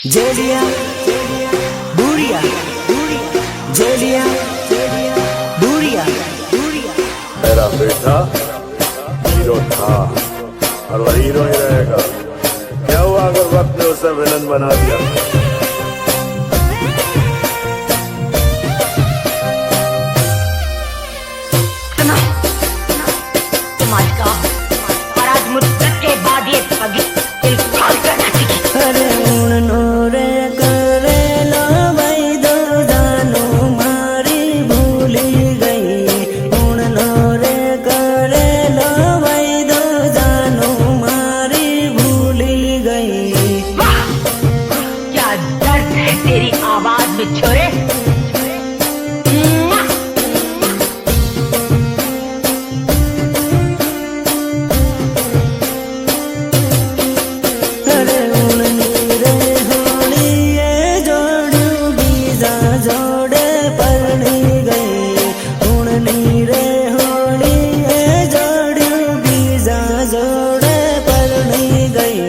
जेलिया बुढ़िया जेलिया बुढ़िया मेरा बेटा हीरो था और वह हीरो ही रहेगा। क्या हुआ अगर वक्त ने उसे विलन बना दिया? तुम्हारी काम और आज मुद्दत के बाद ये पगी दिल फाड़ कर नाचेगी। अरे उड़नो रे करे लो भाई दो जानो मारी भूली गई। उड़नो रे करे लो भाई दो जानो मारी भूली गई। वाह क्या दर्द है तेरी आवाज में छोरे। अरे उड़नी रे होली ये जोड़ू बीजा जोड़े परनी गई। उड़नी रे होली ये जोड़ू बीजा जोड़े परनी गई।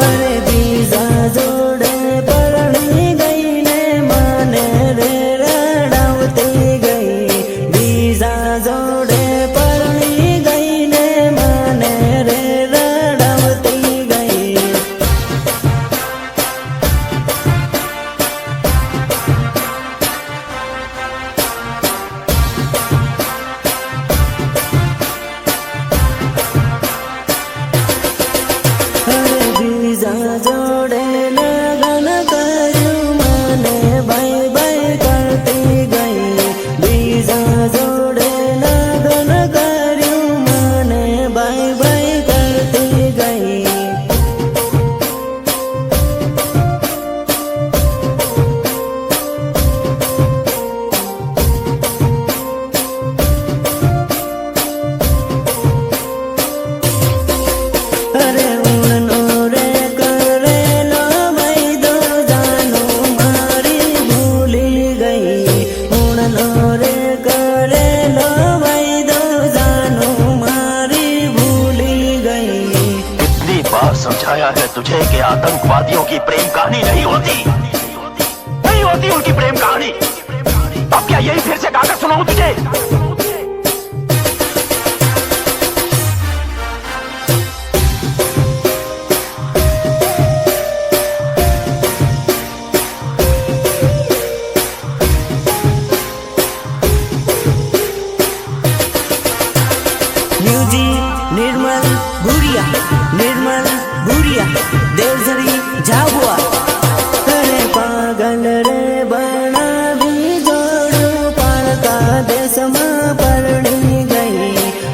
अरे बीजा जोड़े परनी गई ने माने रे रड़ावती गई। बीजा जोड़े परनी गई ने माने रे रड़ावती गई। अरे बीजा जोड़े लगन करू माने बाई बाई करती गई। बीजा जोड़े लगन करू माने बाई बाई करती गई। अरे उड़नो रे करे लो भाई दो जानो मारी भूली गई। उड़नो रे करे लो भाई दो जानो मारी भूली गई। कितनी बार समझाया है तुझे कि आतंकवादियों की प्रेम कहानी नहीं होती, नहीं होती उनकी प्रेम कहानी। अब क्या यही फिर से गाकर सुनाऊं तुझे? म्यूजिक निर्मल बुढ़िया देवझरी झाबुआ। अरे पागल रे बना भी जोड़ू पालका देश में परनी गई।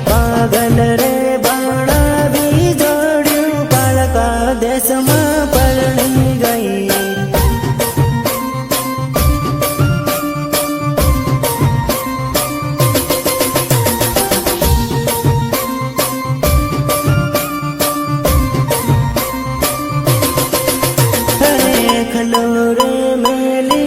पागल रे बना भी जोड़ू पालका देश में परनी गई। खलोरे मेली